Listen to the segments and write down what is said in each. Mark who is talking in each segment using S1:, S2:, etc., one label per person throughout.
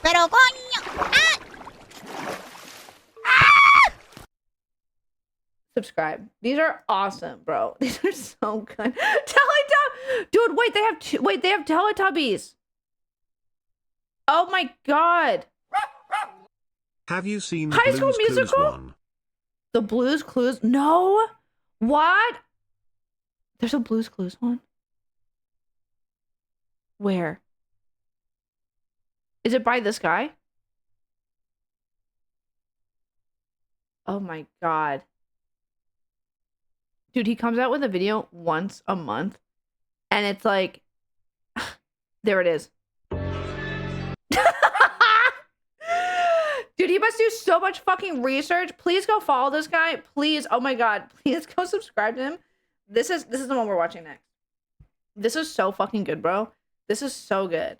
S1: Pero coño! Ah!
S2: Subscribe. These are awesome, bro. These are so good. Dude, wait, they have Teletubbies. Oh my god.
S3: Have you seen the
S2: High School
S3: Blue's Clues
S2: Musical?
S3: one?
S2: The Blue's Clues? No. What? There's a Blue's Clues one? Where? Is it by this guy? Oh my god. Dude, he comes out with a video once a month. And it's like... there it is. Dude, he must do so much fucking research. Please go follow this guy. Please. Oh my god. Please go subscribe to him. This is the one we're watching next. This is so fucking good, bro. This is so good.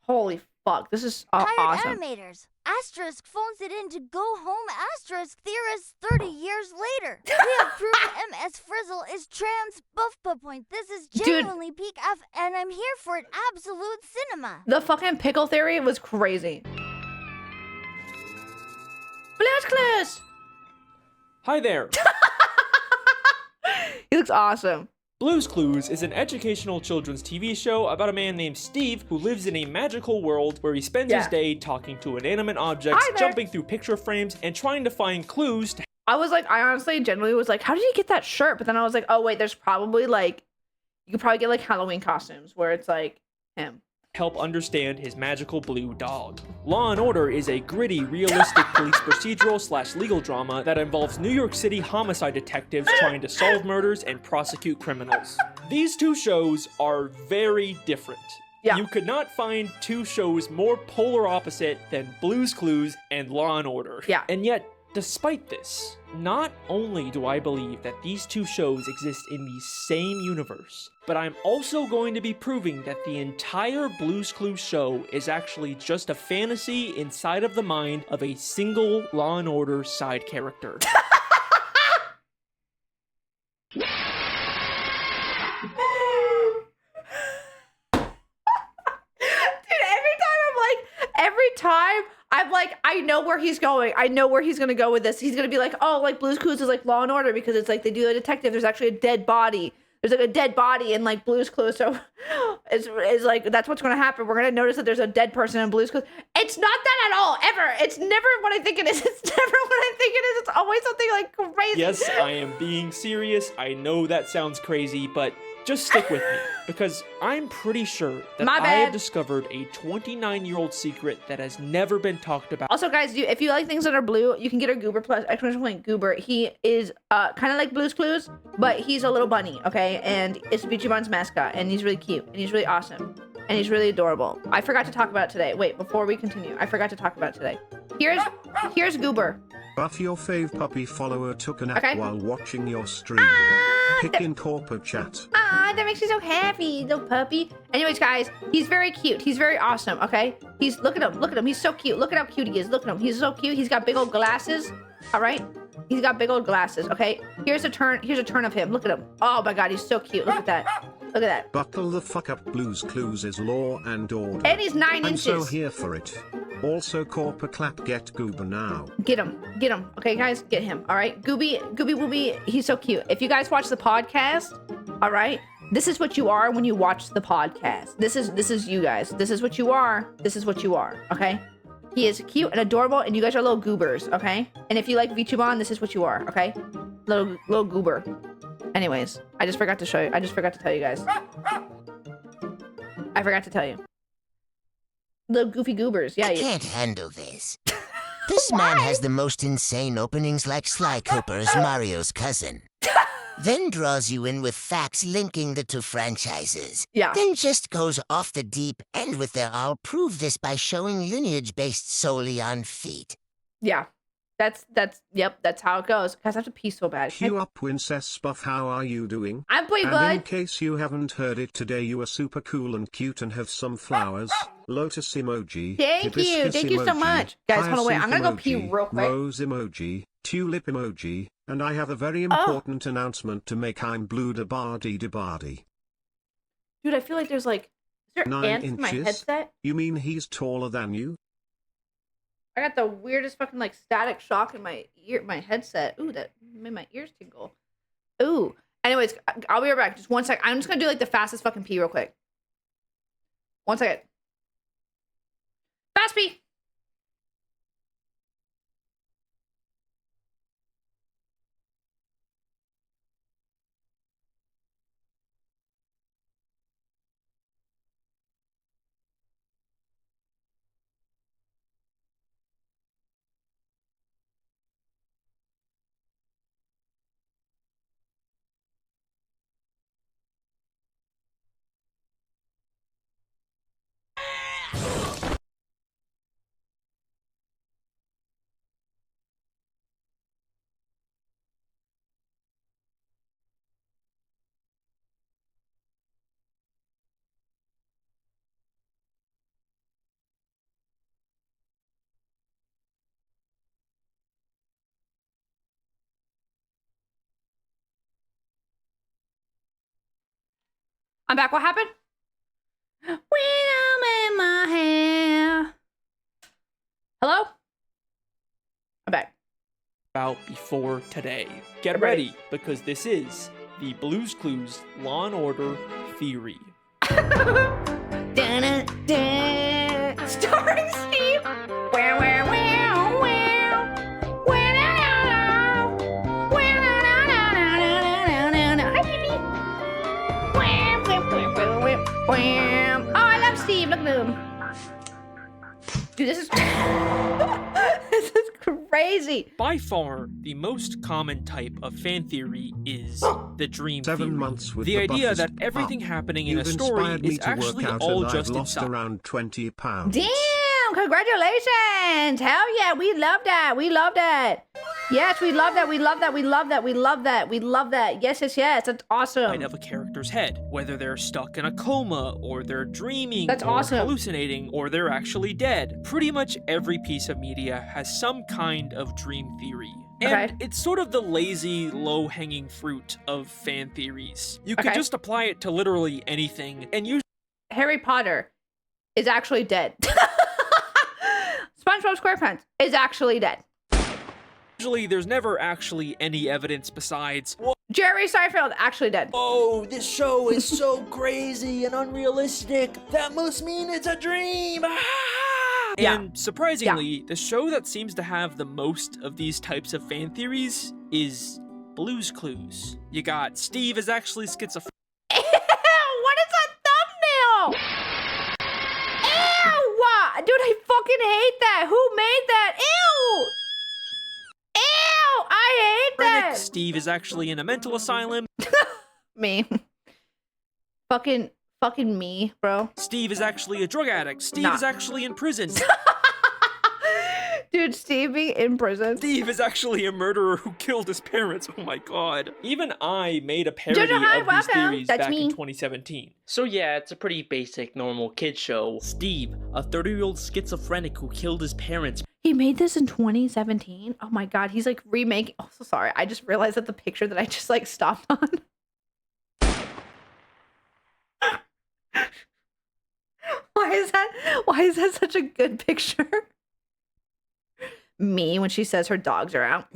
S2: Holy fuck. This is awesome.
S4: Tired animators. Asterisk phones it in to go home. Asterisk theorists 30 years later. We have proved MS Frizzle is trans. BuffPup point. This is genuinely peak F, and I'm here for it. Absolute cinema.
S2: The fucking pickle theory was crazy. Blue's Clues!
S5: Hi there.
S2: He looks awesome.
S5: Blue's Clues is an educational children's TV show about a man named Steve who lives in a magical world where he spends his day talking to inanimate objects, jumping through picture frames, and trying to find clues to...
S2: I honestly genuinely was like, how did he get that shirt? But then I was like, oh wait, there's probably like, you could probably get like Halloween costumes where it's like him.
S5: Help understand his magical blue dog. Law & Order is a gritty, realistic police procedural / legal drama that involves New York City homicide detectives trying to solve murders and prosecute criminals. These two shows are very different.
S2: Yeah.
S5: You could not find two shows more polar opposite than Blue's Clues and Law & Order.
S2: Yeah.
S5: And yet, despite this, not only do I believe that these two shows exist in the same universe, but I'm also going to be proving that the entire Blue's Clues show is actually just a fantasy inside of the mind of a single Law & Order side character.
S2: I'm like, I know where he's going. I know where he's going to go with this. He's going to be like, oh, like Blue's Clues is like Law and Order because it's like they do a detective. There's actually a dead body. There's like a dead body in like Blue's Clues. So it's like, that's what's going to happen. We're going to notice that there's a dead person in Blue's Clues. It's not that at all, ever. It's never what I think it is. It's never what I think it is. It's always something like crazy.
S5: Yes, I am being serious. I know that sounds crazy, but just stick with me, because I'm pretty sure that I have discovered a 29-year-old secret that has never been talked about.
S2: Also, guys, if you like things that are blue, you can get our Goober plus exclamation point Goober. He is kind of like Blue's Clues, but he's a little bunny, okay? And it's Vchiban's mascot, and he's really cute, and he's really awesome, and he's really adorable. I forgot to talk about it today. Wait, before we continue, I forgot to talk about it today. Here's Goober.
S3: Buff, your fave puppy follower took a nap while watching your stream. Pick in corporate chat.
S2: That makes me so happy, little puppy. Anyways, guys, he's very cute. He's very awesome, okay? Look at him. He's so cute. Look at how cute he is. Look at him. He's so cute. He's got big old glasses. All right? He's got big old glasses, okay? Here's a turn of him. Look at him. Oh my god, he's so cute. Look at that. Look at that.
S3: Buckle the fuck up, Blue's Clues is Law and Order.
S2: And he's 9 inches.
S3: I'm so here for it. Also, Corpa Clap, get Goober now.
S2: Get him. Okay, guys, get him. All right, Gooby Wooby, he's so cute. If you guys watch the podcast, all right, this is what you are when you watch the podcast. This is you guys. This is what you are. This is what you are. Okay. He is cute and adorable, and you guys are little goobers. Okay. And if you like Vchiban, this is what you are. Okay. Little goober. Anyways, I just forgot to show you. I just forgot to tell you guys. I forgot to tell you. Little goofy goobers. Yeah.
S1: I can't handle this. This man has the most insane openings like Sly Cooper's Mario's cousin. Then draws you in with facts linking the two franchises.
S2: Yeah.
S1: Then just goes off the deep end with their I'll prove this by showing lineage based solely on feet.
S2: Yeah. Yep, that's how it goes. Guys, I have to pee so bad.
S3: Queue up, Princess Buff, how are you doing?
S2: I'm pretty good.
S3: And in case you haven't heard it today, you are super cool and cute and have some flowers. Lotus emoji.
S2: Thank you so much. Guys, hold on, wait, I'm gonna go pee real quick.
S3: Rose emoji, tulip emoji, and I have a very important announcement to make. I'm blue da bardy da bardy.
S2: Dude, I feel like there's like there
S3: 9
S2: ants in my
S3: inches?
S2: headset?
S3: You mean he's taller than you?
S2: I got the weirdest fucking like static shock in my my headset. Ooh, that made my ears tingle. Ooh. Anyways, I'll be right back. Just 1 sec. I'm just gonna do like the fastest fucking pee real quick. 1 second. Fast pee. I'm back. What happened? When I'm in my hair. Hello? I'm back.
S5: About before today. Get ready, because this is the Blue's Clues Law and Order Theory.
S2: Starring Steve. Wow, wow, wow, wow. Hi, baby. Oh, I love Steve. Look at him. Dude, this is this is crazy.
S5: By far, the most common type of fan theory is the dream
S3: 7
S5: theory.
S3: months with
S5: The
S3: the
S5: idea
S3: Buff
S5: that
S3: is
S5: everything
S3: up.
S5: happening in
S3: You've
S5: a story
S3: inspired me
S5: is
S3: to work
S5: actually
S3: out
S5: all
S3: and
S5: just
S3: I've lost
S5: inside.
S3: around 20 pounds.
S2: Damn, congratulations. Hell yeah, we love that. We love that. Yes, we love that. We love that. We love that. We love that. We love that. Yes, yes, yes. That's awesome.
S5: Of a character's head, whether they're stuck in a coma, or they're dreaming,
S2: That's
S5: or
S2: awesome.
S5: hallucinating, or they're actually dead. Pretty much every piece of media has some kind of dream theory. And
S2: Okay.
S5: it's sort of the lazy, low-hanging fruit of fan theories. You could
S2: Okay.
S5: just apply it to literally anything, and
S2: Harry Potter is actually dead. SpongeBob SquarePants is actually dead.
S5: usually there's never actually any evidence besides,
S2: Jerry Seinfeld actually dead.
S5: oh, this show is so crazy and unrealistic. That must mean it's a dream. Ah!
S2: Yeah.
S5: And surprisingly, the show that seems to have the most of these types of fan theories is Blue's Clues. You got Steve is actually schizophrenic.
S2: Ew, what is that thumbnail? Ew! Dude, I fucking hate that. Who made that? Ew! Ew! I hate that.
S5: Steve is actually in a mental asylum.
S2: Me. fucking me, bro.
S5: Steve is actually a drug addict. Steve
S2: Nah.
S5: is actually in prison.
S2: Dude, Steve being in prison.
S5: Steve is actually a murderer who killed his parents. Oh my god. Even I made a parody
S2: Jojo, hi,
S5: of these
S2: welcome.
S5: theories
S2: That's
S5: back
S2: me.
S5: in 2017. So yeah, it's a pretty basic, normal kid show. Steve, a 30-year-old schizophrenic who killed his parents.
S2: He made this in 2017. Oh my god, he's like remaking. Oh, so sorry. I just realized that the picture that I just like stopped on. Why is that such a good picture? Me when she says her dogs are out.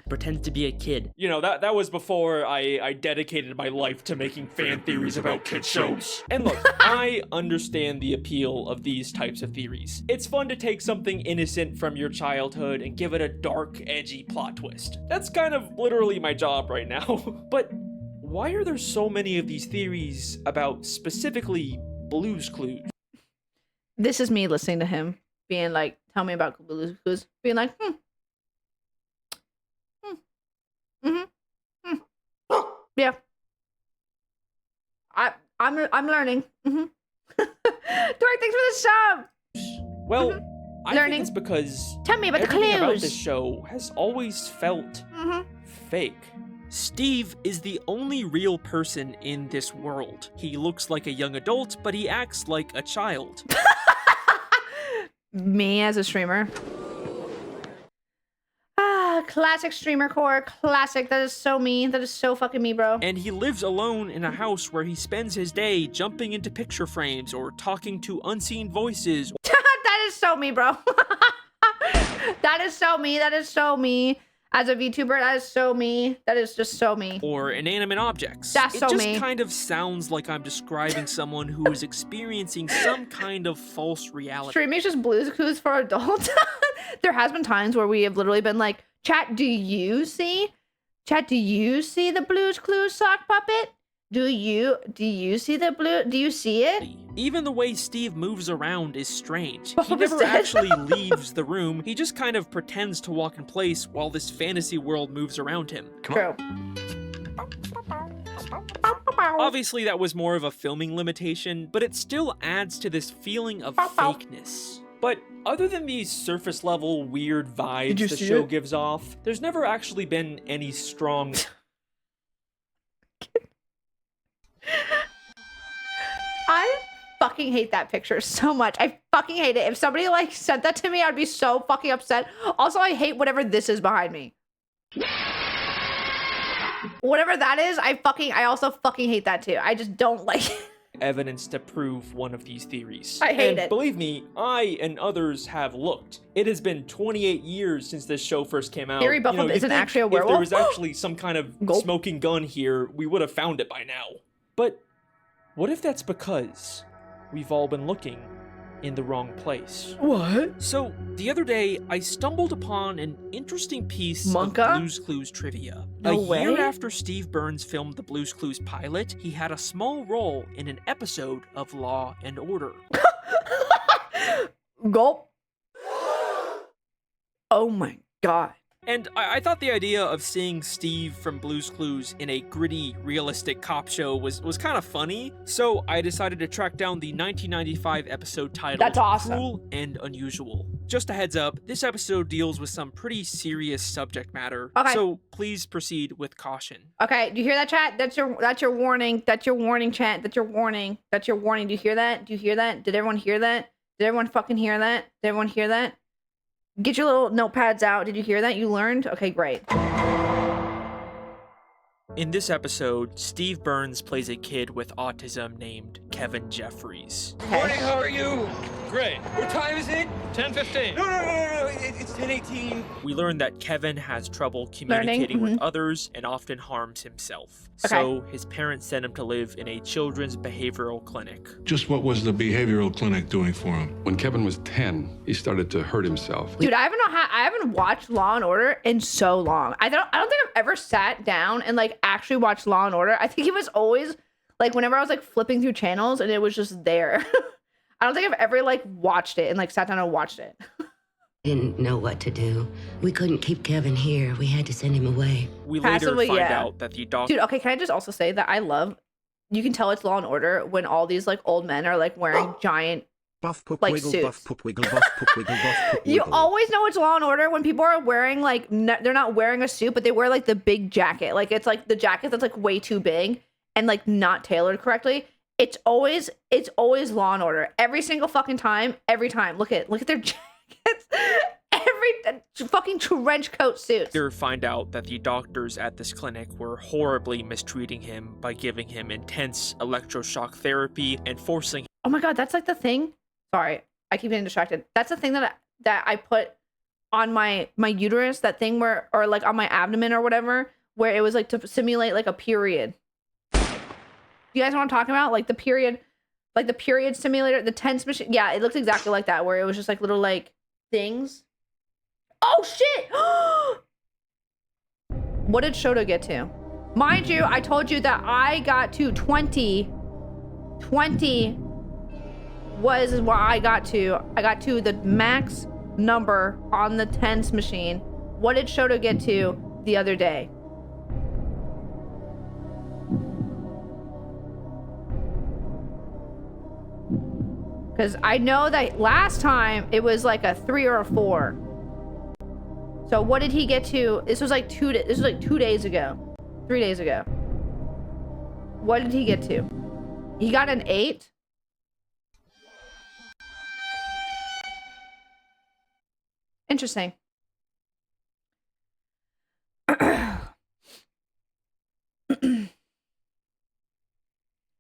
S5: Pretends to be a kid. You know, that was before I dedicated my life to making fan theories about kid shows. And look, I understand the appeal of these types of theories. It's fun to take something innocent from your childhood and give it a dark, edgy plot twist. That's kind of literally my job right now. But why are there so many of these theories about specifically Blue's Clues?
S2: This is me listening to him being like, tell me about Blue's Clues. Being like, yeah. I'm learning. Dork, thanks for the sub.
S5: Well, I
S2: Learning.
S5: think it's because
S2: Tell me about the
S5: everything about
S2: clues.
S5: this show has always felt fake. Steve is the only real person in this world. He looks like a young adult, but he acts like a child.
S2: Me as a streamer. Classic streamer core. Classic. That is so me. That is so fucking me, bro.
S5: And he lives alone in a house where he spends his day jumping into picture frames or talking to unseen voices.
S2: That is so me, bro. That is so me. That is so me. As a VTuber, that is so me. That is just so me.
S5: Or inanimate objects.
S2: That's so me.
S5: It just kind of sounds like I'm describing someone who is experiencing some kind of false reality.
S2: Streaming is just Blue's Clues for adults. There has been times where we have literally been like, chat, do you see the Blue's Clues sock puppet? Do you see the blue? Do you see it?
S5: Even the way Steve moves around is strange. He
S2: BuffPup is
S5: never
S2: dead.
S5: actually leaves the room. He just kind of pretends to walk in place while this fantasy world moves around him.
S2: True.
S5: Obviously, that was more of a filming limitation, but it still adds to this feeling of fakeness. But other than these surface level weird vibes the show gives off, there's never actually been any strong...
S2: I fucking hate that picture so much. I fucking hate it. If somebody like sent that to me, I'd be so fucking upset. Also, I hate whatever this is behind me. Whatever that is, I also fucking hate that too. I just don't like it.
S5: Evidence to prove one of these theories.
S2: I hate it.
S5: Believe me, I and others have looked. It has been 28 years since this show first came out.
S2: Theory BuffPup isn't actually a werewolf?
S5: If there was actually some kind of smoking gun here, we would have found it by now. But what if that's because we've all been looking in the wrong place?
S2: What?
S5: So, the other day, I stumbled upon an interesting piece of Blue's Clues trivia.
S2: No
S5: A year
S2: way.
S5: after Steve Burns filmed the Blue's Clues pilot, he had a small role in an episode of Law and Order.
S2: Gulp. Oh my god.
S5: And I thought the idea of seeing Steve from Blue's Clues in a gritty, realistic cop show was kind of funny, so I decided to track down the 1995 episode titled
S2: That's awesome.
S5: Cruel and Unusual. Just a heads up, this episode deals with some pretty serious subject matter,
S2: Okay.
S5: so please proceed with caution.
S2: Okay, do you hear that, chat? That's your warning. That's your warning, chat. That's your warning. That's your warning. Do you hear that? Do you hear that? Did everyone hear that? Did everyone fucking hear that? Did everyone hear that? Get your little notepads out. Did you hear that? You learned? Okay, great.
S5: In this episode, Steve Burns plays a kid with autism named Kevin Jeffries.
S6: Morning, how are you? Great. What time is it? 10:15. No, it's 10:18.
S5: We learn that Kevin has trouble communicating with others and often harms himself. So his parents sent him to live in a children's behavioral clinic.
S7: Just what was the behavioral clinic doing for him?
S8: When Kevin was 10, he started to hurt himself.
S2: Dude, I haven't watched Law and Order in so long. I don't think I've ever sat down and like actually watched Law and Order. I think it was always like whenever I was like flipping through channels and it was just there. I don't think I've ever like watched it and like sat down and watched it.
S9: Didn't know what to do. We couldn't keep Kevin here. We had to send him away.
S5: We later
S2: Passively,
S5: find
S2: yeah.
S5: out that the dog...
S2: Dude, okay, can I just also say that I love, you can tell it's Law and Order when all these like old men are like wearing giant
S3: BuffPup
S2: like
S3: wiggle,
S2: suits.
S3: BuffPup wiggle, BuffPup wiggle, BuffPup
S2: You
S3: wiggle.
S2: always know it's Law and Order when people are wearing like they're not wearing a suit, but they wear like the big jacket. Like it's like the jacket that's like way too big and like not tailored correctly. It's always Law and Order every single fucking time. Every time. Look at their jackets. Every fucking trench coat suits.
S5: Later find out that the doctors at this clinic were horribly mistreating him by giving him intense electroshock therapy and forcing...
S2: Oh my god, that's like the thing. Sorry, I keep getting distracted. That's the thing that I put on my uterus. That thing where, or like on my abdomen or whatever, where it was like to simulate like a period. You guys know what I'm talking about? Like the period simulator, the tense machine. Yeah, it looks exactly like that, where it was just like little like things. Oh shit! What did Shoto get to? Mind you, I told you that I got to 20. 20 was what I got to. I got to the max number on the tense machine. What did Shoto get to the other day? Because I know that last time it was like a 3 or a 4. So what did he get to? This was like 2 days ago. 3 days ago. What did he get to? He got an 8. Interesting.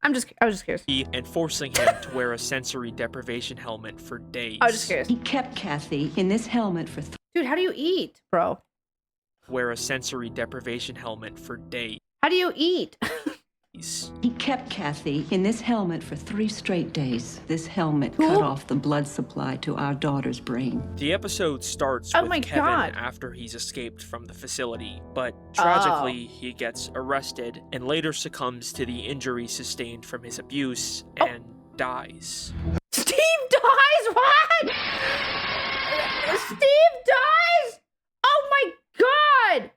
S2: I was just curious.
S5: And forcing him to wear a sensory deprivation helmet for days.
S2: I was just curious.
S10: He kept Kathy in this helmet for
S2: Dude, how do you eat, bro?
S5: Wear a sensory deprivation helmet for days.
S2: How do you eat?
S10: He kept Kathy in this helmet for 3 straight days. This helmet cut off the blood supply to our daughter's brain.
S5: The episode starts with Kevin after he's escaped from the facility, but tragically he gets arrested and later succumbs to the injury sustained from his abuse and dies.
S2: Steve dies? What? Steve dies? Oh my god!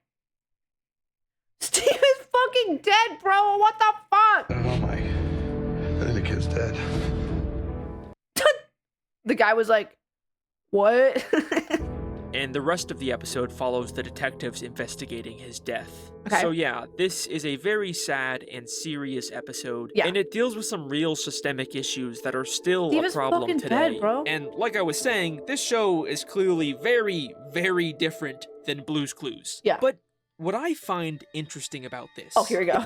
S2: Steve is fucking dead, bro. What the fuck?
S11: Oh my. I think the kid's dead.
S2: The guy was like, what?
S5: And the rest of the episode follows the detectives investigating his death.
S2: Okay.
S5: So yeah, this is a very sad and serious episode.
S2: Yeah.
S5: And it deals with some real systemic issues that are still
S2: Steve
S5: a
S2: is
S5: problem
S2: fucking
S5: today.
S2: dead, bro.
S5: And like I was saying, this show is clearly very, very different than Blue's Clues.
S2: Yeah.
S5: But what I find interesting about this...
S2: Oh, here we go.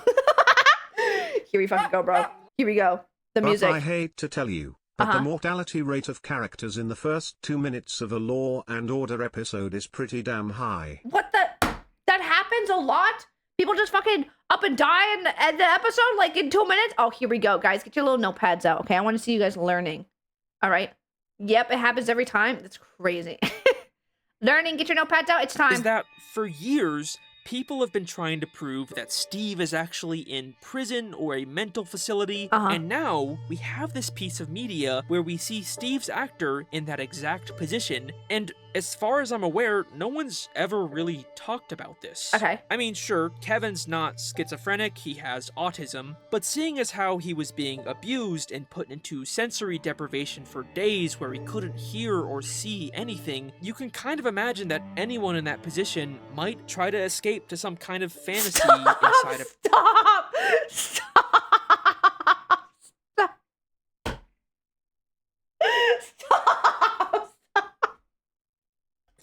S2: Here we fucking go, bro. Here we go. The
S3: But
S2: music.
S3: I hate to tell you, but the mortality rate of characters in the first 2 minutes of a Law and Order episode is pretty damn high.
S2: What the? That happens a lot? People just fucking up and die in the episode, like in 2 minutes? Oh, here we go, guys. Get your little notepads out, okay? I want to see you guys learning. All right? Yep, it happens every time. That's crazy. Learning, get your notepads out. It's time.
S5: Is that for years... people have been trying to prove that Steve is actually in prison or a mental facility, and now we have this piece of media where we see Steve's actor in that exact position, and as far as I'm aware, no one's ever really talked about this.
S2: Okay.
S5: I mean, sure, Kevin's not schizophrenic, he has autism, but seeing as how he was being abused and put into sensory deprivation for days where he couldn't hear or see anything, you can kind of imagine that anyone in that position might try to escape to some kind of fantasy inside of...
S2: Stop!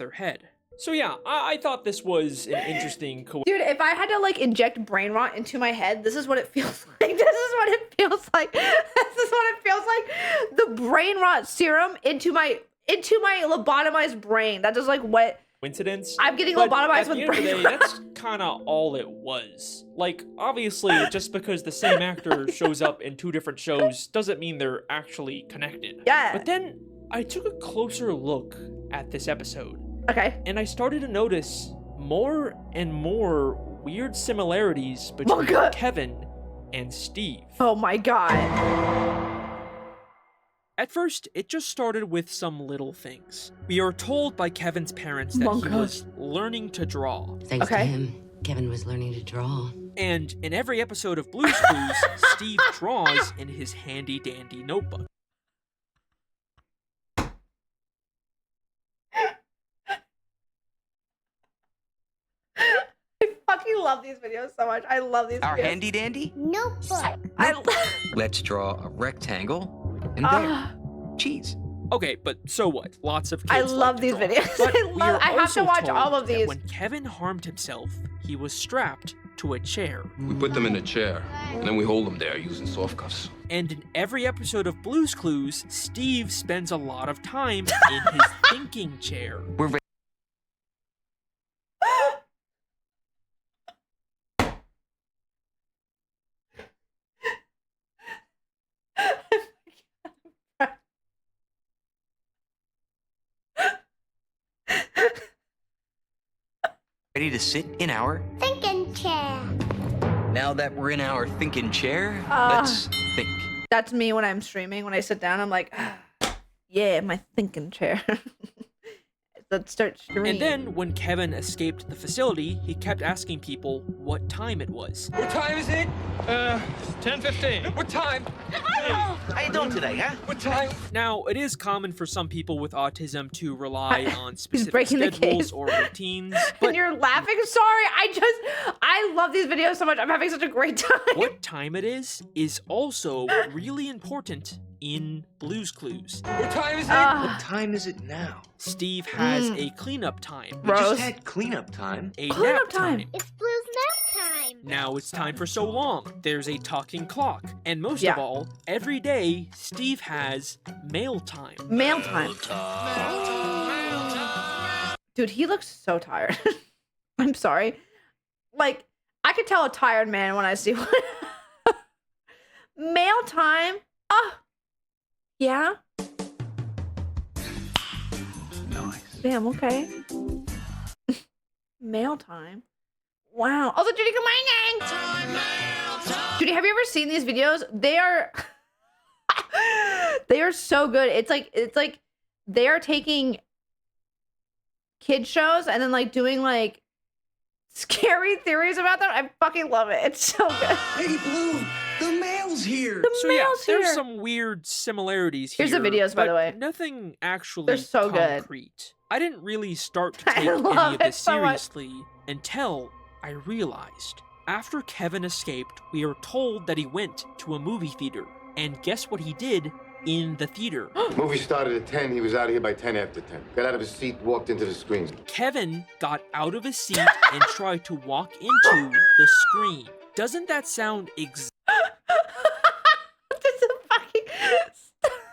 S5: their head. So yeah, I thought this was an interesting
S2: Dude, if I had to like inject brain rot into my head, this is what it feels like. This is what it feels like. This is what it feels like. The brain rot serum into my lobotomized brain. That is like what
S5: coincidence.
S2: I'm getting lobotomized with brain rot.
S5: That's kind of all it was. Like, obviously, just because the same actor shows up in 2 different shows doesn't mean they're actually connected.
S2: Yeah.
S5: But then I took a closer look at this episode.
S2: Okay.
S5: And I started to notice more and more weird similarities between Kevin and Steve.
S2: Oh my god.
S5: At first, it just started with some little things. We are told by Kevin's parents that he was learning to draw.
S9: Thanks to him, Kevin was learning to draw.
S5: And in every episode of Blue's Clues, Steve draws in his handy-dandy notebook.
S2: I fucking love these videos so much. I love these
S12: Our
S2: videos.
S12: handy dandy?
S4: Notebook.
S12: Let's draw a rectangle and there. Cheese.
S5: Okay, but so what? Lots of kids
S2: I love these videos. I have to watch all of these.
S5: When Kevin harmed himself, he was strapped to a chair.
S8: We put them in a chair, and then we hold them there using soft cuffs.
S5: And in every episode of Blue's Clues, Steve spends a lot of time in his thinking chair.
S12: Ready to sit in our
S4: thinking chair.
S12: Now that we're in our thinking chair, let's think.
S2: That's me when I'm streaming. When I sit down, I'm like, yeah, my thinking chair. Let's start streaming.
S5: And then, when Kevin escaped the facility, he kept asking people what time it was.
S6: What time is it? 10:15. What time?
S12: How you doing today, huh?
S6: What time?
S5: Now, it is common for some people with autism to rely on specific
S2: breaking the
S5: schedules
S2: case.
S5: or routines.
S2: And you're laughing? Sorry, I love these videos so much. I'm having such a great time.
S5: What time it is also really important in Blue's Clues.
S6: What time is it?
S12: What time is it now?
S5: Steve has a cleanup time.
S12: We just had cleanup time.
S5: A
S2: Cleanup
S5: nap time.
S4: It's Blue's nap time.
S5: Now it's time for so long. There's a talking clock. And most of all, every day, Steve has mail time.
S2: Mail time. Dude, he looks so tired. I'm sorry. Like, I could tell a tired man when I see one. Mail time? Oh. Yeah?
S12: Nice.
S2: Damn, okay. Mail time? Wow. Also, Judy, good morning! Judy, have you ever seen these videos? They are... they are so good. It's like they are taking kid shows and then like doing like scary theories about them. I fucking love it. It's so good.
S12: Hey, Blue, the mail's here.
S2: The mail's here.
S5: There's some weird similarities here.
S2: Here's the videos, by the way.
S5: Nothing actually
S2: They're so
S5: concrete. Good. I didn't really start to take any of this seriously until I realized. After Kevin escaped, we are told that he went to a movie theater. And guess what he did in the theater?
S11: Movie started at 10. He was out of here by 10 after 10. Got out of his seat, walked into the screen.
S5: Kevin got out of his seat and tried to walk into the screen. Doesn't that sound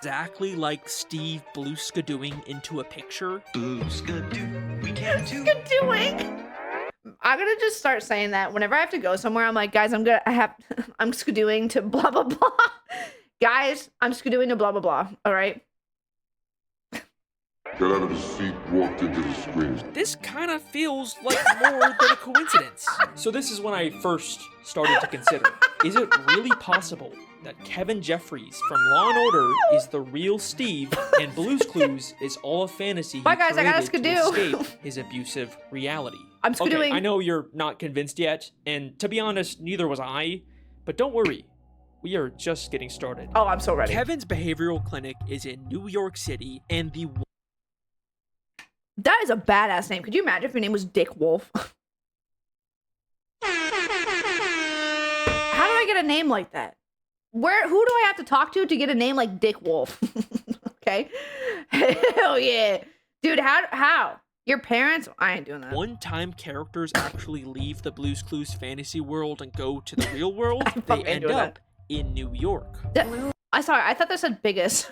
S5: exactly like Steve Blue-skidooing into a picture?
S12: Blue-skidoo, we can do.
S2: Skidooing. I'm gonna just start saying that whenever I have to go somewhere. I'm like, guys, I'm skidooing to blah blah blah. Guys, I'm skidooing to blah blah blah. All right.
S11: Got out of his seat, walked into the screen.
S5: This kind of feels like more than a coincidence. So this is when I first started to consider, is it really possible that Kevin Jeffries from Law & Order is the real Steve and Blue's Clues is all a fantasy
S2: Bye guys, I gotta skidoo.
S5: to escape his abusive reality?
S2: I'm skidooing.
S5: Okay, I know you're not convinced yet, and to be honest, neither was I, but don't worry. We are just getting started.
S2: Oh, I'm so ready.
S5: Kevin's behavioral clinic is in New York City, and
S2: that is a badass name. Could you imagine if your name was Dick Wolf? How do I get a name like that? Who do I have to talk to get a name like Dick Wolf? Okay. Hell yeah. Dude, how? Your parents? I ain't doing that.
S5: One-time characters actually leave the Blue's Clues fantasy world and go to the real world. They end up in New York.
S2: I thought that said biggest.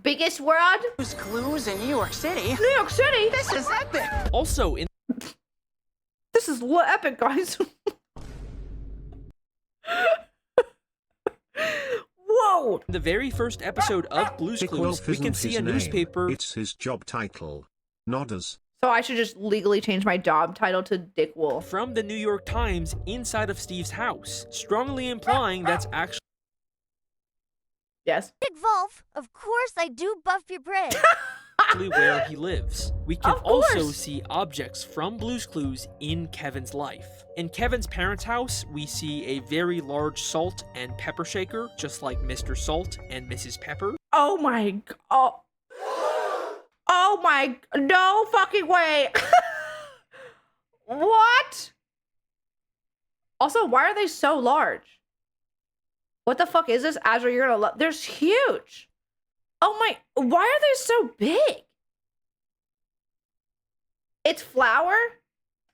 S2: Biggest world?
S13: Blue's Clues in New York City.
S2: New York City?
S13: This is epic.
S5: Also in...
S2: This is epic, guys. Whoa!
S5: In the very first episode of Blue's Clues, we can see a newspaper.
S3: It's his job title. Nodders.
S2: So I should just legally change my job title to Dick Wolf.
S5: From the New York Times inside of Steve's house, strongly implying that's actually...
S2: Yes.
S4: Dick Wolf, of course I do buff your prey.
S5: where he lives. We can also see objects from Blue's Clues in Kevin's life. In Kevin's parents' house, we see a very large salt and pepper shaker, just like Mr. Salt and Mrs. Pepper.
S2: Oh my god. Oh my, no fucking way. What? Also, why are they so large? What the fuck is this? Azra, you're gonna love, they're huge. Oh my, why are they so big? It's flour?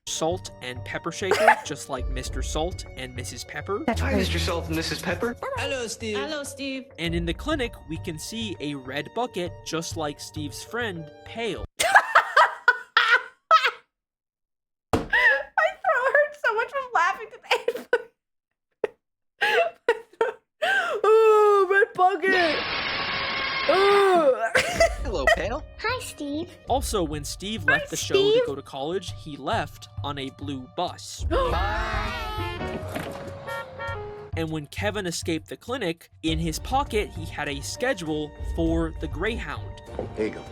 S5: Salt and pepper shaker, just like Mr. Salt and Mrs. Pepper.
S12: Hi, Mr. Salt and Mrs. Pepper.
S13: Hello, Steve.
S14: Hello, Steve.
S5: And in the clinic, we can see a red bucket, just like Steve's friend, Bale.
S2: My throat hurts so much from laughing today. Oh, red bucket.
S12: Hello, Bale.
S14: Hi, Steve.
S5: Also, when Steve left the show to go to college, he left on a blue bus. And when Kevin escaped the clinic, in his pocket, he had a schedule for the Greyhound.
S11: Here you go.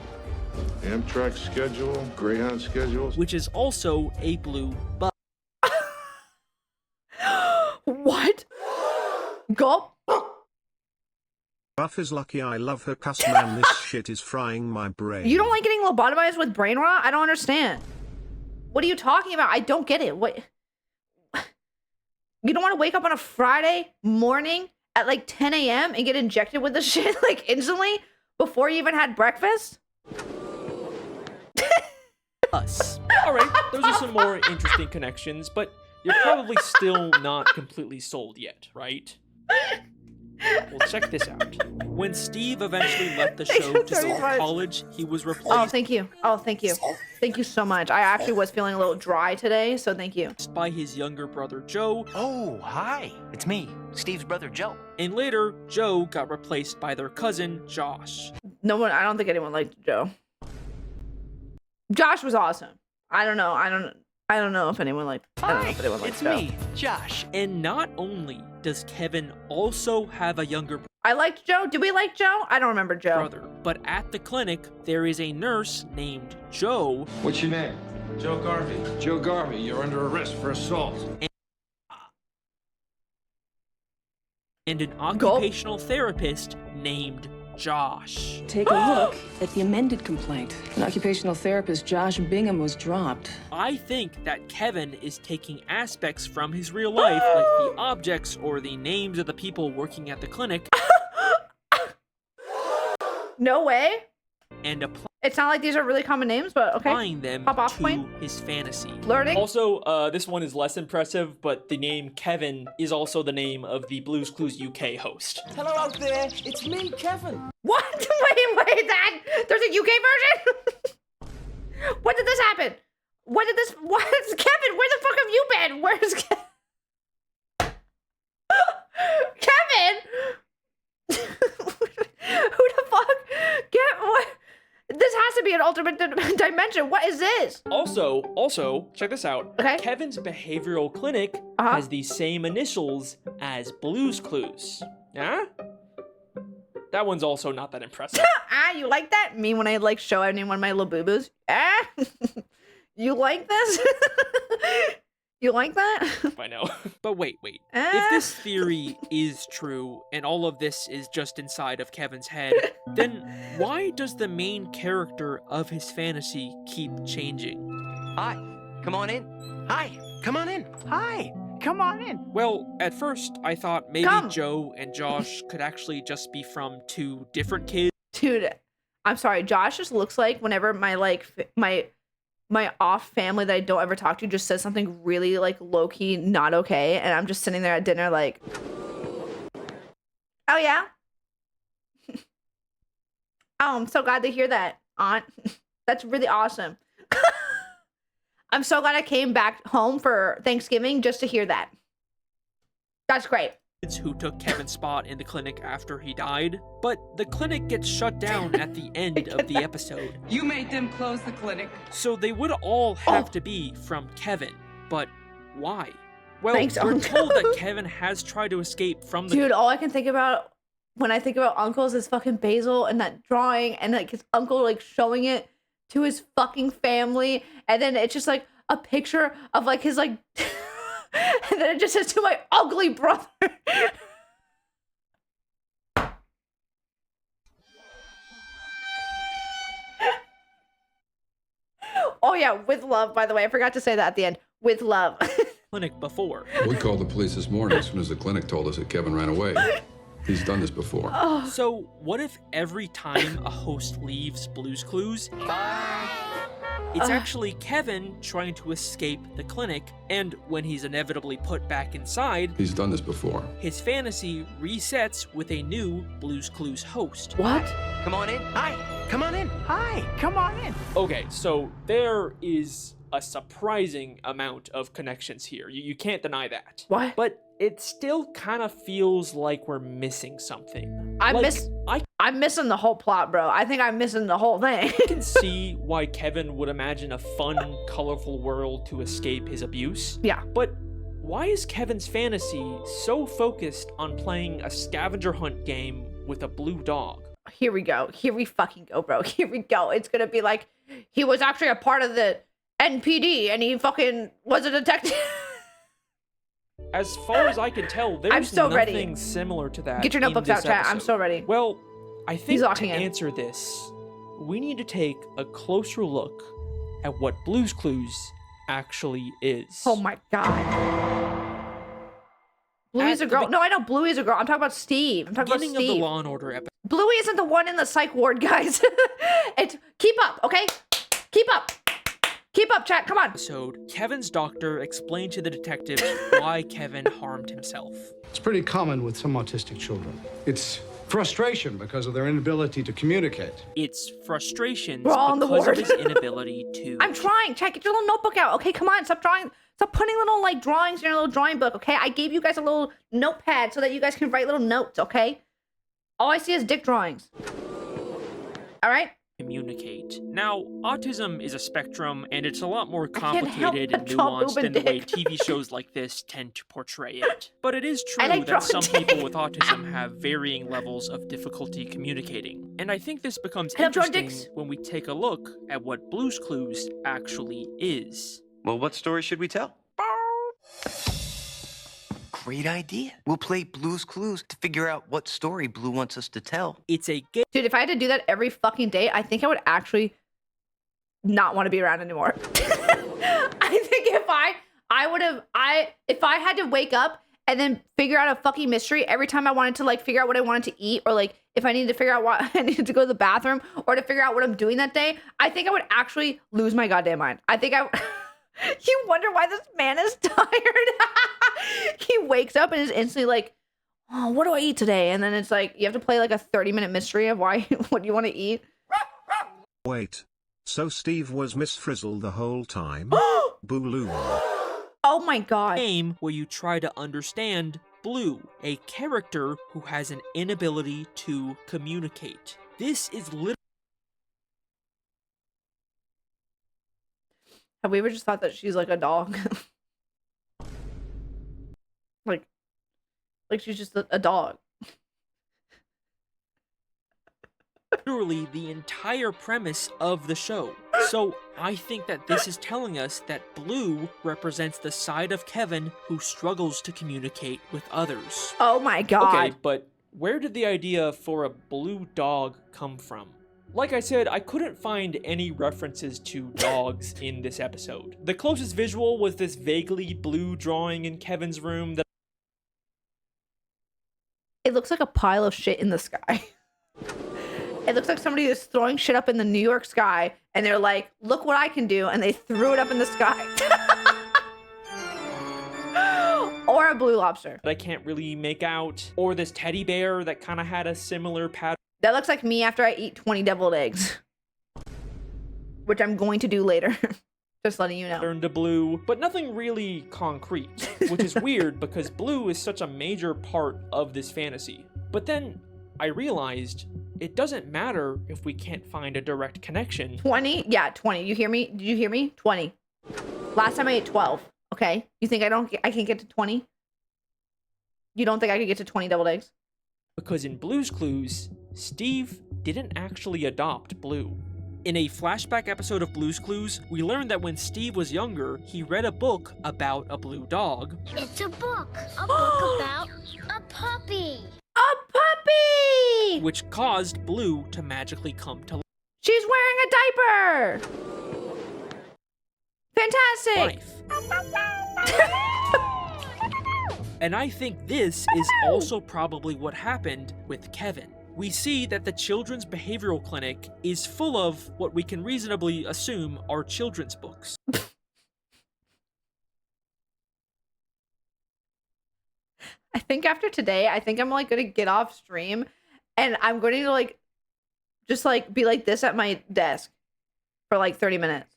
S11: Amtrak schedule, Greyhound schedules.
S5: Which is also a blue bus.
S2: What? Gulp.
S3: Buff is lucky I love her cuss man, this shit is frying my brain.
S2: You don't like getting lobotomized with brain rot? I don't understand. What are you talking about? I don't get it. What? You don't want to wake up on a Friday morning at like 10 a.m. and get injected with the shit like instantly before you even had breakfast?
S5: Us. Alright, those are some more interesting connections, but You're probably still not completely sold yet, right? Well, check this out. When Steve eventually left the show to go to college, he was replaced.
S2: Oh, thank you. Oh, thank you. Thank you so much. I actually was feeling a little dry today, so thank you.
S5: By his younger brother, Joe.
S14: Oh, hi. It's me, Steve's brother, Joe.
S5: And later, Joe got replaced by their cousin, Josh.
S2: No one, I don't think anyone liked Joe. Josh was awesome. I don't know if anyone liked,
S14: It's
S2: Joe.
S14: me, Josh.
S5: And not only does Kevin also have a younger
S2: I liked Joe. Did we like Joe? I don't remember Joe.
S5: brother, but at the clinic, there is a nurse named Joe.
S6: What's your name? Joe Garvey. Joe Garvey, you're under arrest for assault.
S5: And an occupational therapist named Josh.
S15: Take a look at the amended complaint. An occupational therapist, Josh Bingham, was dropped.
S5: I think that Kevin is taking aspects from his real life, like the objects or the names of the people working at the clinic,
S2: No way.
S5: and
S2: It's not like these are really common names, but okay.
S5: applying them
S2: Pop off
S5: to
S2: point.
S5: his fantasy.
S2: Learning.
S5: Also, this one is less impressive, but the name Kevin is also the name of the Blue's Clues UK host.
S13: Hello out there. It's me, Kevin.
S2: What? Wait, there's a UK version? When did this happen? What's Kevin? Where the fuck have you been? Where's Kevin? Who the fuck? What? This has to be an alternate dimension. What is this?
S5: Also, check this out.
S2: Okay.
S5: Kevin's behavioral clinic has the same initials as Blue's Clues. Yeah? That one's also not that impressive.
S2: You like that? Me when I like show anyone my little boo-boos. You like this? You like that?
S5: I know. But wait. If this theory is true, and all of this is just inside of Kevin's head, then why does the main character of his fantasy keep changing?
S14: Hi, come on in. Hi, come on in. Hi, come on in.
S5: Well, at first, I thought maybe Joe and Josh could actually just be from two different kids.
S2: Dude, I'm sorry. Josh just looks like whenever my off family that I don't ever talk to just says something really like low-key not okay, and I'm just sitting there at dinner like, oh yeah? Oh, I'm so glad to hear that, Aunt. That's really awesome. I'm so glad I came back home for Thanksgiving just to hear that. That's great.
S5: Who took Kevin's spot in the clinic after he died, but the clinic gets shut down at the end of the episode.
S15: You made them close the clinic.
S5: So they would all have to be from Kevin, but why? Well,
S2: Thanks,
S5: we're
S2: Uncle.
S5: told that Kevin has tried to escape from the—
S2: Dude, all I can think about when I think about uncles is fucking Basil and that drawing and like his uncle like showing it to his fucking family, and then it's just like a picture of like his like and then it just says to my ugly brother. Oh yeah, with love, by the way. I forgot to say that at the end. With love.
S5: clinic before.
S7: We called the police this morning as soon as the clinic told us that Kevin ran away. He's done this before.
S5: So what if every time a host leaves Blue's Clues, it's actually Kevin trying to escape the clinic, and when he's inevitably put back inside,
S7: He's done this before.
S5: his fantasy resets with a new Blue's Clues host.
S2: What?
S14: Come on in. Hi, come on in. Hi, come on in.
S5: Okay, so there is a surprising amount of connections here. You can't deny that.
S2: What?
S5: But it still kind of feels like we're missing something.
S2: I'm missing the whole plot, bro. I think I'm missing the whole thing.
S5: I can see why Kevin would imagine a fun, colorful world to escape his abuse.
S2: Yeah.
S5: But why is Kevin's fantasy so focused on playing a scavenger hunt game with a blue dog?
S2: Here we go. Here we fucking go, bro. Here we go. It's gonna be like, he was actually a part of the NPD and he fucking was a detective.
S5: As far as I can tell, there's
S2: I'm so
S5: nothing
S2: ready.
S5: similar to that.
S2: Get your
S5: in
S2: notebooks
S5: this
S2: out, chat. I'm
S5: episode.
S2: so ready.
S5: Well, I think
S2: He's
S5: to
S2: locking in.
S5: answer this, we need to take a closer look at what Blue's Clues actually is.
S2: Oh my god. Bluey's a girl. No, I know Bluey's a girl. I'm talking about Steve. I'm talking about
S5: Beginning of
S2: Steve.
S5: the Law and Order episode.
S2: Bluey isn't the one in the psych ward, guys. It's keep up, okay? Keep up. Keep up, chat. Come on.
S5: Episode, Kevin's doctor explained to the detectives why Kevin harmed himself.
S16: It's pretty common with some autistic children. It's frustration because of their inability to communicate.
S5: It's frustration
S2: We're all on the
S5: because of
S2: board.
S5: his inability to...
S2: I'm trying. Chat, get your little notebook out. Okay, come on. Stop drawing. Stop putting little like drawings in your little drawing book. Okay, I gave you guys a little notepad so that you guys can write little notes. Okay. All I see is dick drawings. All right.
S5: Communicate. Now, autism is a spectrum, and it's a lot more
S2: can't help
S5: complicated
S2: but
S5: and
S2: draw
S5: nuanced
S2: boob
S5: than
S2: and
S5: the way
S2: dick.
S5: TV shows like this tend to portray it. But it is true
S2: I like
S5: that some
S2: drawing
S5: people with autism have varying levels of difficulty communicating. And I think this becomes
S2: I love drawing
S5: interesting when we take a look at what Blue's Clues actually is.
S12: Well, what story should we tell? Great idea. We'll play Blue's Clues to figure out what story Blue wants us to tell.
S5: It's a game.
S2: Dude, if I had to do that every fucking day, I think I would actually not want to be around anymore. I think if I had to wake up and then figure out a fucking mystery every time I wanted to like figure out what I wanted to eat, or like if I needed to figure out what I needed to go to the bathroom, or to figure out what I'm doing that day, I think I would actually lose my goddamn mind. I think you wonder why this man is tired. He wakes up and is instantly like, oh, what do I eat today? And then it's like, you have to play like a 30-minute mystery of what you want to eat.
S3: Wait. So Steve was Miss Frizzle the whole time? Boo-loo.
S2: Oh my god.
S5: Game where you try to understand Blue, a character who has an inability to communicate. This is literally...
S2: Have we ever just thought that she's like a dog? like she's just a dog.
S5: literally the entire premise of the show. So I think that this is telling us that Blue represents the side of Kevin who struggles to communicate with others.
S2: Oh my god.
S5: Okay, but where did the idea for a blue dog come from? Like I said, I couldn't find any references to dogs in this episode. The closest visual was this vaguely blue drawing in Kevin's room that
S2: it looks like a pile of shit in the sky. It looks like somebody is throwing shit up in the New York sky, and they're like, look what I can do, and they threw it up in the sky. Or a blue lobster.
S5: I can't really make out. Or this teddy bear that kind of had a similar pattern.
S2: That looks like me after I eat 20 deviled eggs. Which I'm going to do later. Just letting you know.
S5: Turned to blue, but nothing really concrete, which is weird because blue is such a major part of this fantasy. But then I realized it doesn't matter if we can't find a direct connection.
S2: 20? Yeah, 20. You hear me? Did you hear me? 20. Last time I ate 12. Okay? You think I can't get to 20? You don't think I could get to 20 deviled eggs?
S5: Because in Blue's Clues, Steve didn't actually adopt Blue. In a flashback episode of Blue's Clues, we learned that when Steve was younger, he read a book about a blue dog.
S17: It's a book about a puppy.
S2: A puppy!
S5: Which caused Blue to magically come to life.
S2: She's wearing a diaper! Fantastic!
S5: And I think this is also probably what happened with Kevin. We see that the Children's Behavioral Clinic is full of what we can reasonably assume are children's books.
S2: I think after today, I think I'm like gonna get off stream and I'm going to like just like be like this at my desk for like 30 minutes.